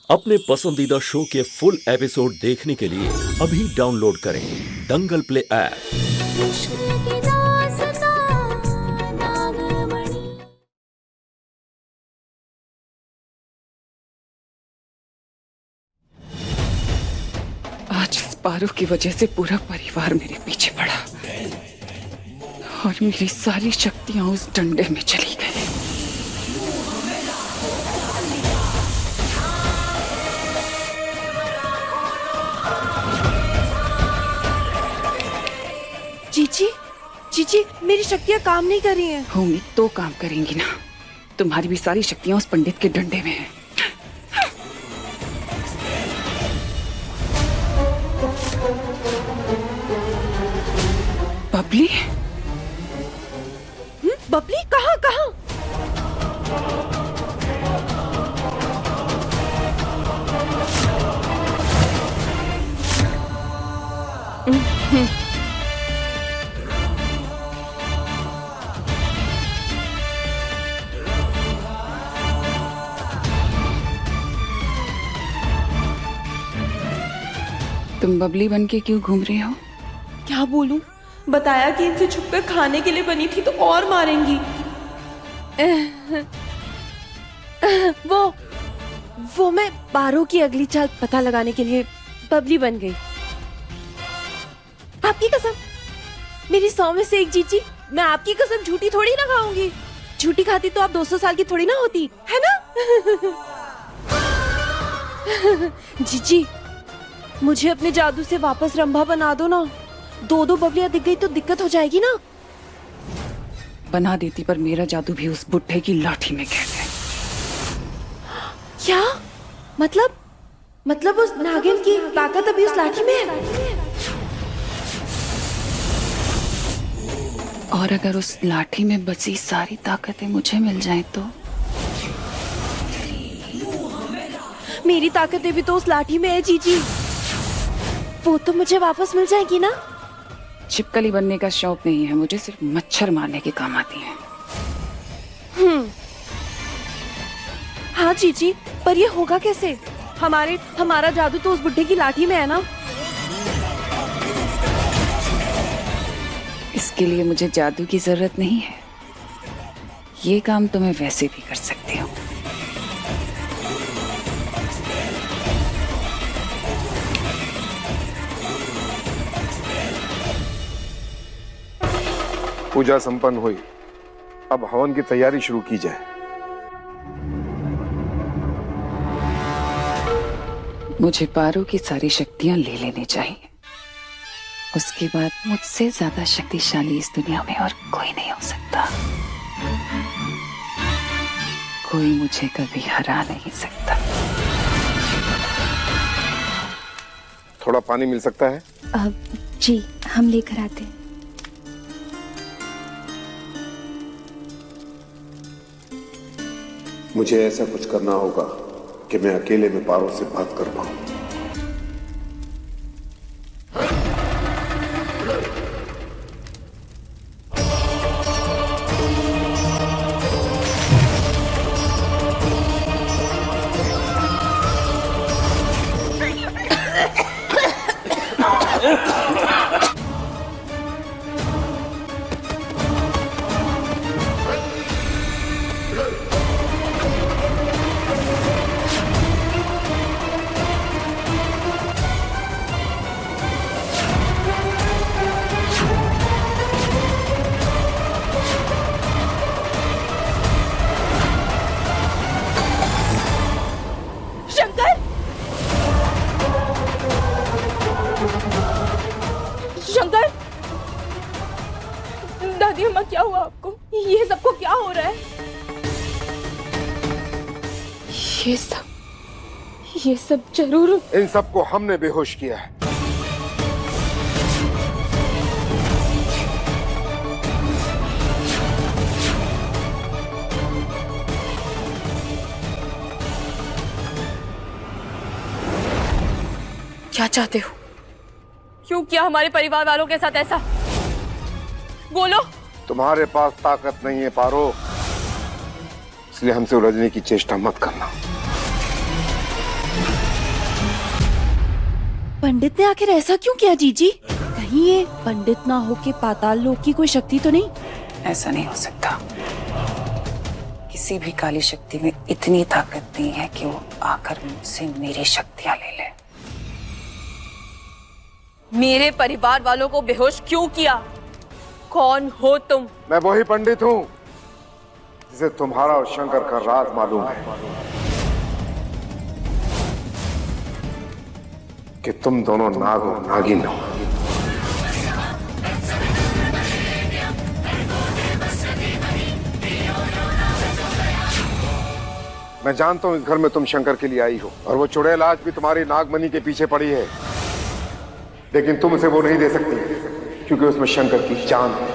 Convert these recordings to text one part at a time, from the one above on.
अपने पसंदीदा शो के फुल एपिसोड देखने के लिए अभी डाउनलोड करें दंगल प्ले ऐप। आज इस पारू की वजह से पूरा परिवार मेरे पीछे पड़ा और मेरी सारी शक्तियां उस डंडे में चली गई। जीजी, मेरी शक्तियाँ काम नहीं कर रही हैं। होंगी तो काम करेंगी ना। तुम्हारी भी सारी शक्तियां उस पंडित के डंडे में हैं। बबली? बबली कहाँ कहाँ? तुम बबली बन के क्यों घूम रही हो? क्या बोलूं? बताया कि इनसे छुपकर खाने के लिए बनी थी तो और मारेंगी। वो मैं पारू की अगली चाल पता लगाने के लिए बबली बन गई। आपकी कसम, मेरी 100 में से एक जीजी, मैं आपकी कसम झूठी थोड़ी ना खाऊंगी। झूठी खाती तो आप 200 साल की थोड़ी ना होती, है ना? जीजी, मुझे अपने जादू से वापस रंभा बना दो ना। दो बबलियां दिख गई तो दिक्कत हो जाएगी ना। बना देती, पर मेरा जादू भी उस बुढ़े की लाठी में कैद है। क्या मतलब उस नागिन की ताकत अभी उस लाठी में है? और अगर उस लाठी में बसी सारी ताकतें मुझे मिल जाएं तो? मेरी ताकतें भी तो उस लाठी में है जीजी। वो तो मुझे वापस मिल जाएगी ना। छिपकली बनने का शौक नहीं है मुझे, सिर्फ मच्छर मारने के काम आती है। हाँ जीजी, पर ये होगा कैसे? हमारा जादू तो उस बुड्ढे की लाठी में है ना। इसके लिए मुझे जादू की जरूरत नहीं है। ये काम तो मैं वैसे भी कर सकती हूँ। पूजा संपन्न हुई, अब हवन की तैयारी शुरू की जाए। मुझे पारू की सारी शक्तियां ले लेनी चाहिए। उसके बाद मुझसे ज्यादा शक्तिशाली इस दुनिया में और कोई नहीं हो सकता। कोई मुझे कभी हरा नहीं सकता। थोड़ा पानी मिल सकता है? जी, हम लेकर आते हैं। मुझे ऐसा कुछ करना होगा कि मैं अकेले में पारों से बात कर पाऊं। शंकर, दादी अम्मा, क्या हुआ आपको? ये सबको क्या हो रहा है? ये सब जरूर इन सबको हमने बेहोश किया है। क्या चाहते हो? क्यों किया हमारे परिवार वालों के साथ ऐसा? बोलो। तुम्हारे पास ताकत नहीं है पारो, इसलिए हमसे उलझने की चेष्टा मत करना। पंडित ने आखिर ऐसा क्यों किया जीजी? कहीं ये पंडित ना हो के पाताल लोक की कोई शक्ति तो नहीं? ऐसा नहीं हो सकता। किसी भी काली शक्ति में इतनी ताकत नहीं है कि वो आकर मुझसे मेरी शक्तियां ले ले। मेरे परिवार वालों को बेहोश क्यों किया? कौन हो तुम? मैं वही पंडित हूँ जिसे तुम्हारा और शंकर का राज मालूम है कि तुम दोनों नाग और नागिन हो। मैं जानता हूं इस घर में तुम शंकर के लिए आई हो और वो चुड़ैल आज भी तुम्हारी नागमणि के पीछे पड़ी है, लेकिन तुम उसे वो नहीं दे सकती क्योंकि उसमें शंकर की जान है।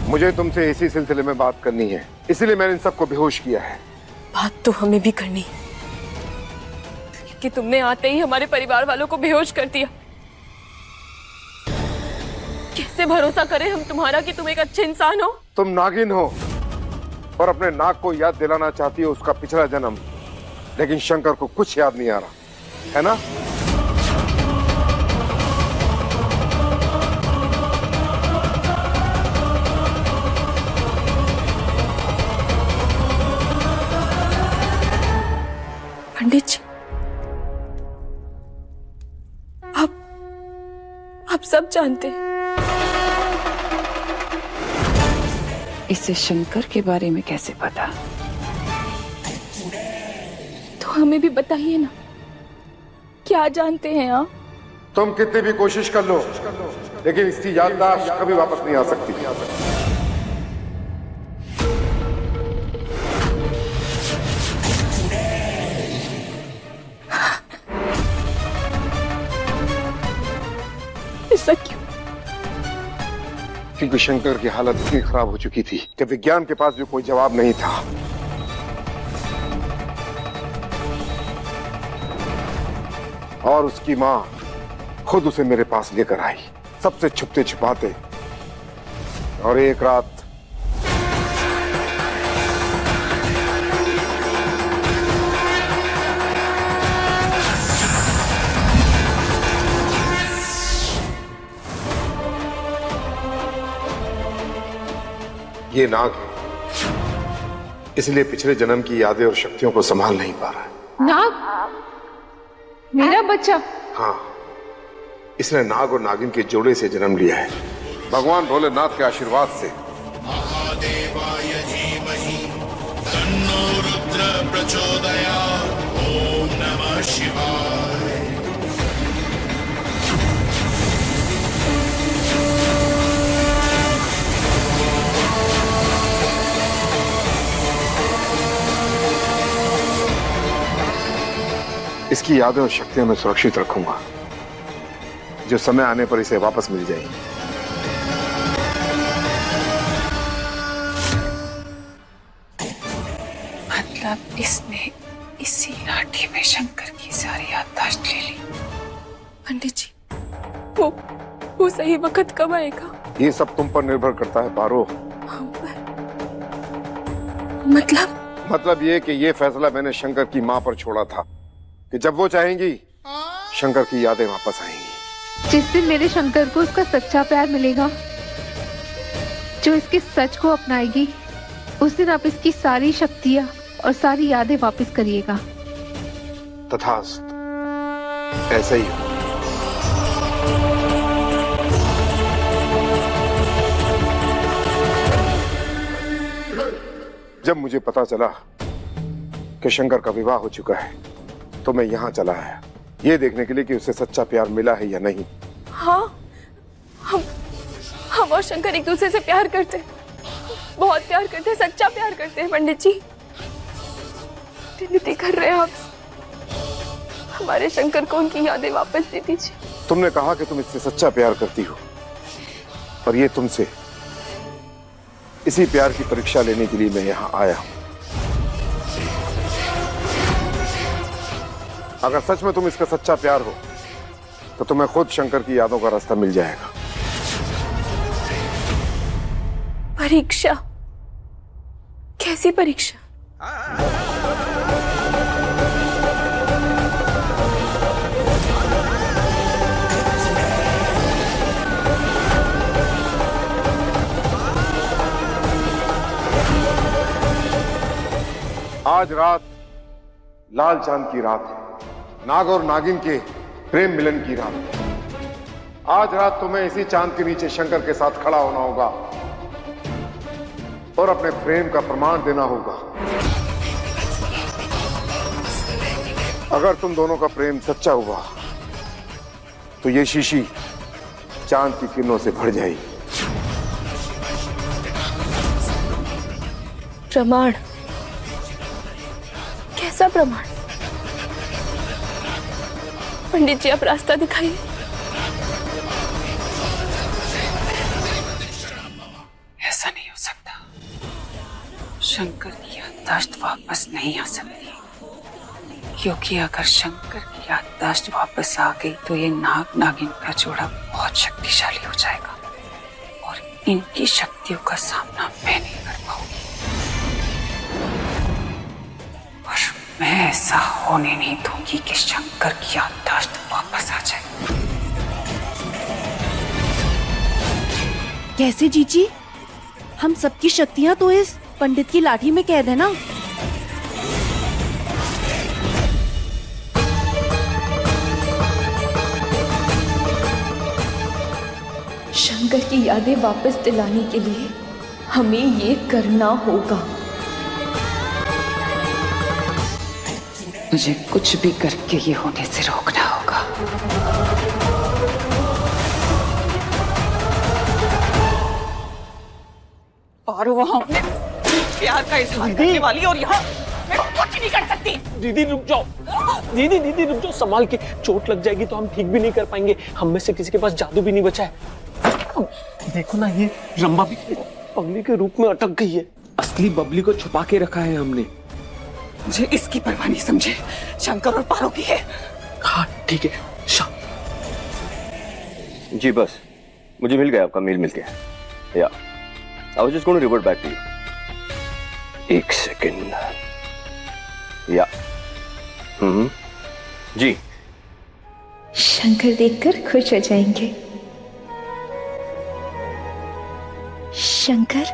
मुझे तुमसे इसी सिलसिले में बात करनी है, इसीलिए मैंने इन सबको बेहोश किया है। बात तो हमें भी करनी है कि तुमने आते ही हमारे परिवार वालों को बेहोश कर दिया। कैसे भरोसा करें हम तुम्हारा कि तुम एक अच्छे इंसान हो? तुम नागिन हो और अपने नाग को याद दिलाना चाहती हो उसका पिछला जन्म, लेकिन शंकर को कुछ याद नहीं आ रहा है ना? पंडित जी, आप सब जानते हैं। इसे शंकर के बारे में कैसे पता? तो हमें भी बताइए ना, क्या जानते हैं आप? तुम कितनी भी कोशिश कर लो, लेकिन इसकी याददाश्त कभी वापस नहीं आ सकती। ऐसा क्यों? क्योंकि शंकर की हालत इतनी खराब हो चुकी थी कि विज्ञान के पास भी कोई जवाब नहीं था। और उसकी मां खुद उसे मेरे पास लेकर आई, सबसे छुपते छुपाते। और एक रात ये नाग है, इसलिए पिछले जन्म की यादें और शक्तियों को संभाल नहीं पा रहा है। नाग? मेरा बच्चा? हाँ, इसने नाग और नागिन के जोड़े से जन्म लिया है, भगवान भोलेनाथ के आशीर्वाद से। महादेवाय धीमहि तन्नो रुद्र प्रचोदयात्। ओम नमः शिवाय। इसकी यादें और शक्तियां मैं सुरक्षित रखूंगा, जो समय आने पर इसे वापस मिल जाएगी। मतलब इसने इसी लाठी में शंकर की सारी याददाश्त ले ली। पंडित जी, वो सही वक्त कब आएगा? ये सब तुम पर निर्भर करता है पारो। मतलब ये कि ये फैसला मैंने शंकर की मां पर छोड़ा था कि जब वो चाहेंगी शंकर की यादें वापस आएंगी। जिस दिन मेरे शंकर को उसका सच्चा प्यार मिलेगा, जो इसके सच को अपनाएगी, उस दिन आप इसकी सारी शक्तियां और सारी यादें वापस करिएगा। तथास्तु, ऐसा ही हो। जब मुझे पता चला कि शंकर का विवाह हो चुका है, तो मैं यहाँ चला आया, ये देखने के लिए कि उसे सच्चा प्यार मिला है या नहीं। हाँ, हम और शंकर एक दूसरे से प्यार करते हैं, बहुत प्यार करते हैं, सच्चा प्यार करते हैं। पंडित जी, विनती कर रहे हैं आप, हमारे शंकर को उनकी यादें वापस दे दीजिए। तुमने कहा कि तुम इससे सच्चा प्यार करती हो, पर ये तुमसे इसी प्यार की परीक्षा लेने के लिए मैं यहाँ आया हूं। अगर सच में तुम इसका सच्चा प्यार हो, तो तुम्हें खुद शंकर की यादों का रास्ता मिल जाएगा। परीक्षा? कैसी परीक्षा? आज रात लाल चांद की रात है, नाग और नागिन के प्रेम मिलन की रात। आज रात तुम्हें इसी चांद के नीचे शंकर के साथ खड़ा होना होगा और अपने प्रेम का प्रमाण देना होगा। अगर तुम दोनों का प्रेम सच्चा हुआ तो ये शीशी चांद की किरणों से भर जाएगी। प्रमाण? कैसा प्रमाण? पंडित जी, आप रास्ता दिखाइए। ऐसा नहीं हो सकता। शंकर की याददाश्त वापस नहीं आ सकती, क्योंकि अगर शंकर की याददाश्त वापस आ गई तो ये नाग नागिन का जोड़ा बहुत शक्तिशाली हो जाएगा और इनकी शक्तियों का सामना मैं नहीं कर पाऊंगी। और मैं ऐसा होने नहीं दूंगी कि शंकर की याददाश्त वापस आ जाए। कैसे जीजी? हम सबकी शक्तियां तो इस पंडित की लाठी में कैद है ना। शंकर की यादें वापस दिलाने के लिए हमें ये करना होगा। मुझे कुछ भी करके ये होने से रोकना होगा। और वहाँ अपने प्यार का इजहार करने वाली और यहाँ मैं कुछ नहीं कर सकती। दीदी रुक जाओ, दीदी रुक जाओ, संभाल के, चोट लग जाएगी तो हम ठीक भी नहीं कर पाएंगे। हम में से किसी के पास जादू भी नहीं बचा है। देखो ना, ये रंबा भी पगली के रूप में अटक गई है। असली बबली को छुपा के रखा है हमने। मुझे इसकी परवाह नहीं, समझे? शंकर और पारो की है। हाँ ठीक है। जी बस, मुझे मिल गया, आपका मेल मिल गया। या I was just going to revert back to you. एक सेकेंड। या जी। शंकर देखकर खुश हो जाएंगे। शंकर,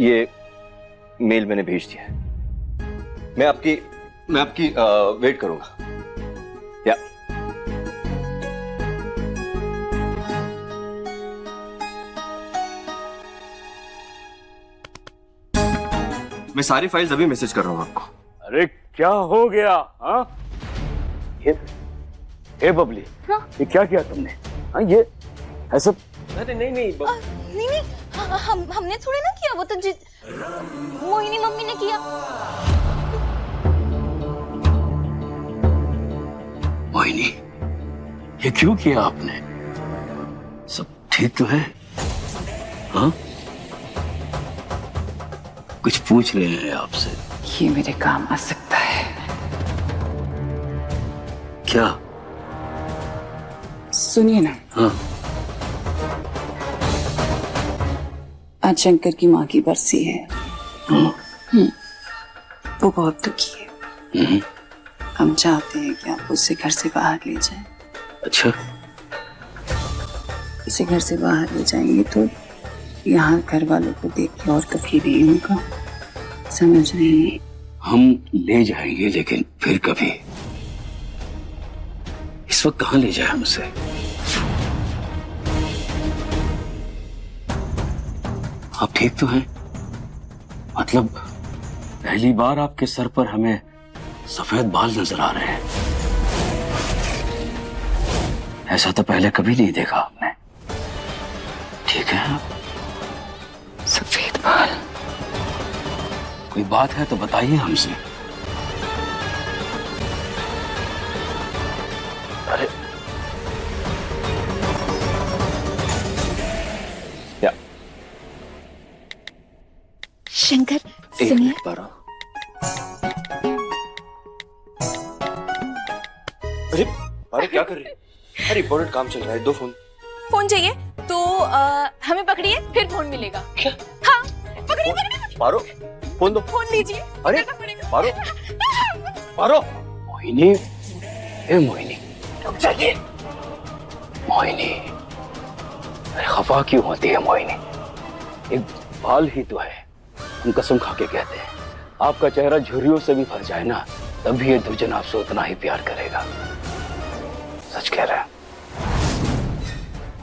ये मेल मैंने भेज दिया है। मैं आपकी वेट करूंगा। या मैं सारी फाइल्स अभी मैसेज कर रहा हूं आपको। अरे क्या हो गया? हाँ ये बबली, हाँ? ये क्या किया तुमने? हाँ ये ऐसा? अरे नहीं नहीं, हमने थोड़ी ना किया, वो तो मोहिनी मम्मी ने किया। मोहिनी, ये क्यों किया आपने? सब ठीक तो है? हाँ? कुछ पूछ रहे हैं आपसे। ये मेरे काम आ सकता है। क्या? सुनिए ना। हाँ? आज शंकर की माँ की बरसी है। वो बहुत दुखी है। हम चाहते हैं कि आप उसे घर से बाहर ले जाएं। अच्छा। इसे घर से बाहर ले जाएंगे तो यहाँ घर वालों को देख के और कभी नहीं होगा, समझ रहे हैं? हम ले जाएंगे, लेकिन फिर कभी। इस वक्त कहाँ ले जाए हमसे? आप ठीक तो हैं? मतलब पहली बार आपके सर पर हमें सफेद बाल नजर आ रहे हैं। ऐसा तो पहले कभी नहीं देखा आपने। ठीक है आप? सफेद बाल? कोई बात है तो बताइए हमसे। अरे या शंकर सुनिए। अरे अरे क्या कर रही है? अरे इंपॉर्टेंट काम चल रहा है, दो फोन चाहिए तो हमें पकड़िए, फिर फोन मिलेगा। क्या? हाँ पकड़िए। पारो फोन दो। फोन लीजिए। अरे पारो मोहिनी, ए मोहिनी रुक जाइए। मोहिनी, अरे खफा क्यों होती है मोहिनी? एक बाल ही तो है, हम कसम खा के कहते हैं। आपका चेहरा झुर्रियों से भी भर जाए ना, तब भी ये दुर्जन आपसे उतना ही प्यार करेगा। सच कह रहे हैं,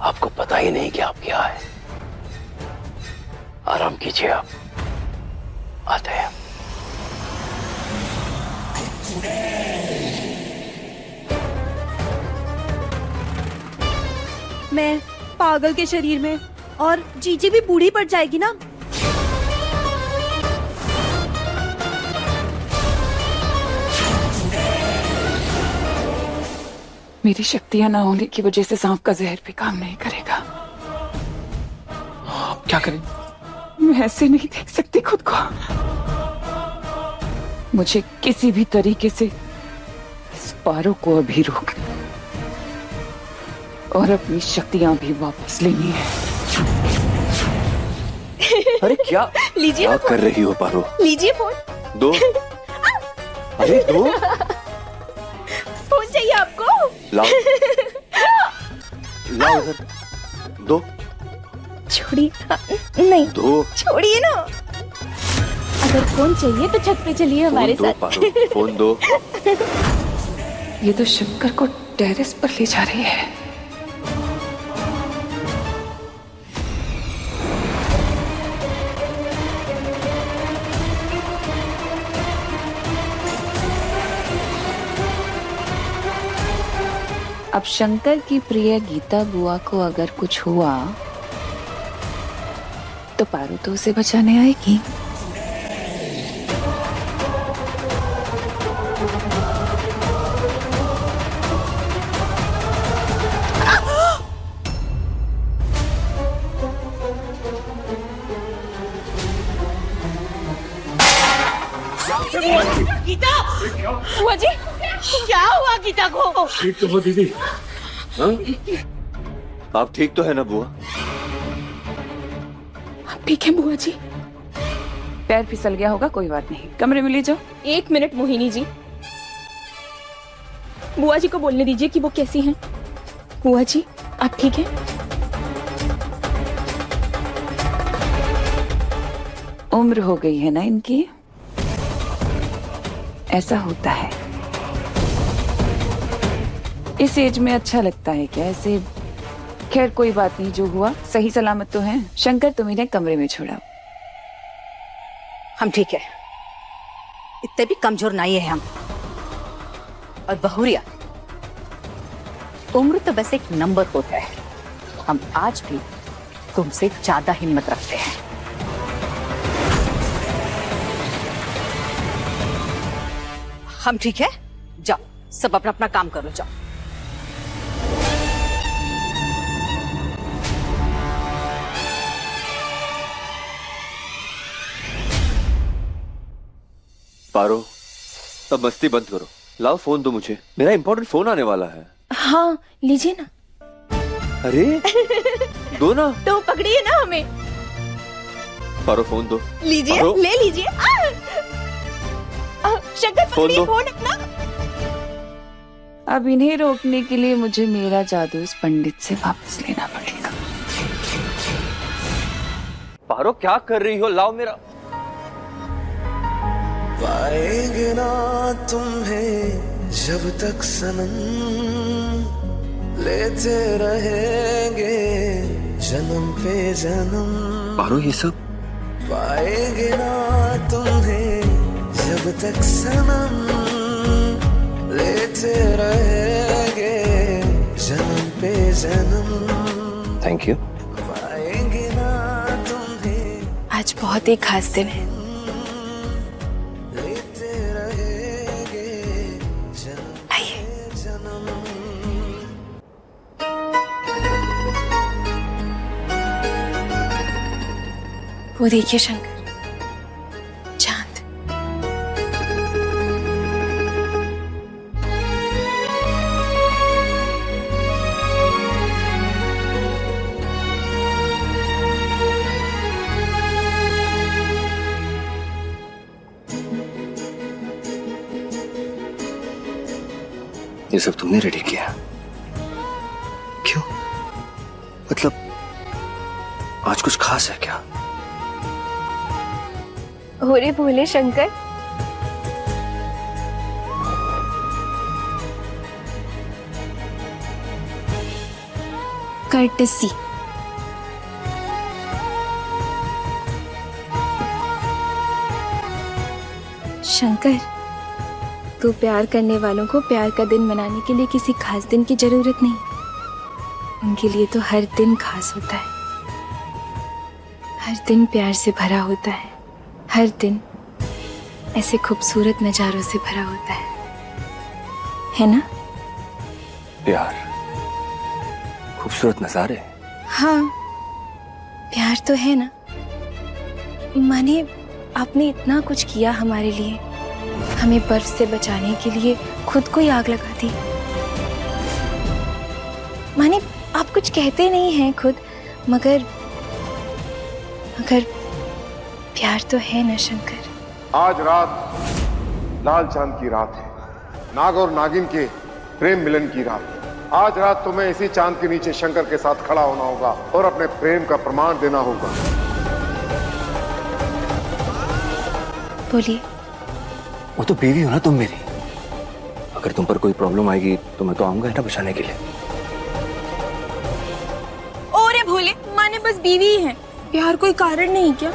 आपको पता ही नहीं कि आप क्या है। आराम कीजिए, आप आते हैं। मैं पागल के शरीर में, और जीजी भी बूढ़ी पड़ जाएगी ना। मेरी शक्तियां ना होने की वजह से सांप का जहर भी काम नहीं करेगा। आप क्या करें? मैं ऐसे नहीं देख सकती खुद को। मुझे किसी भी तरीके से इस पारो को अभी रोकना और अपनी शक्तियां भी वापस लेनी है। अरे क्या लीजिए क्या कर रही हो पारो? लीजिए फोन। दो। अरे दो। फोन चाहिए आपको? लाओ लाओ इधर। दो। छोड़िए। नहीं दो। छोड़िए ना। अगर फोन चाहिए तो छत पे चलिए हमारे फोन दो साथ। पारो, फोन दो। ये तो शंकर को टेरेस पर ले जा रही है। अब शंकर की प्रिय गीता बुआ को अगर कुछ हुआ तो पारू तो उसे बचाने आएगी। गीता, बुआ जी, क्या हुआ गीता को? ठीक तो हो दीदी? हाँ? आप ठीक तो है ना बुआ? आप ठीक है बुआ जी? पैर फिसल गया होगा, कोई बात नहीं, कमरे में ले जाओ। 1 मिनट मोहिनी जी, बुआ जी को बोलने दीजिए कि वो कैसी हैं। बुआ जी आप ठीक हैं? उम्र हो गई है ना इनकी, ऐसा होता है। इस एज में अच्छा लगता है क्या ऐसे? खैर कोई बात नहीं, जो हुआ सही सलामत तो है। शंकर तुम इन्हें कमरे में छोड़ा। हम ठीक है, इतने भी कमजोर नहीं है हम। और बहुरिया, उम्र तो बस एक नंबर होता है। हम आज भी तुमसे ज्यादा हिम्मत रखते हैं। हम ठीक है, जाओ सब अपना अपना काम करो, जाओ। पारो, तब मस्ती बंद करो। लाओ फोन दो मुझे, मेरा इंपॉर्टेंट फोन आने वाला है। हाँ लीजिए ना। अरे दो ना। तो पकड़िए ना हमें। पारो फोन दो। लीजिए, पारो। ले लीजिए। शंकर पकड़िए फोन अपना। अब इन्हें रोकने के लिए मुझे मेरा जादू इस पंडित से वापस लेना पड़ेगा। पारो क्या कर रही हो? लाओ मेरा। पाएंगे ना तुम्हें जब तक सनम, लेते रहेंगे जन्म पे जन्म। पारो ये सब पाएंगे ना तुम्हें जब तक सनम, लेते रहेंगे जन्म पे जन्म। Thank you. पाएंगे ना तुम्हें। आज बहुत ही खास दिन है। लेते रहेंगे जन्म पे जन्म। वो देखिए शंकर, चांद। ये सब तुमने रेडी किया? क्यों? मतलब आज कुछ खास है क्या? अरे भोले शंकर, कर्टसी। शंकर, तो प्यार करने वालों को प्यार का दिन मनाने के लिए किसी खास दिन की जरूरत नहीं, उनके लिए तो हर दिन खास होता है, हर दिन प्यार से भरा होता है, हर दिन ऐसे खूबसूरत नजारों से भरा होता है ना? प्यार, खूबसूरत नजारे। हाँ, प्यार तो है ना। माने आपने इतना कुछ किया हमारे लिए, हमें बर्फ से बचाने के लिए खुद को ही आग लगा दी। माने आप कुछ कहते नहीं हैं खुद, मगर प्यार तो है ना शंकर। आज रात लाल चांद की रात है, नाग और नागिन के प्रेम मिलन की रात। आज रात तुम्हें इसी चांद के नीचे शंकर के साथ खड़ा होना होगा और अपने प्रेम का प्रमाण देना होगा। बोलिए। वो तो बीवी हो ना तुम मेरी, अगर तुम पर कोई प्रॉब्लम आएगी तो मैं तो आऊंगा ना बचाने के लिए। ओरे भोले, माने बस बीवी ही है, प्यार कोई कारण नहीं क्या?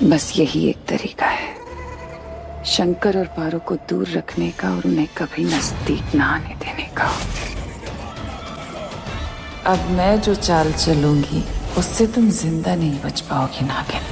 बस यही एक तरीका है शंकर और पारो को दूर रखने का और उन्हें कभी नजदीक ना आने देने का। अब मैं जो चाल चलूंगी उससे तुम जिंदा नहीं बच पाओगी नागिन।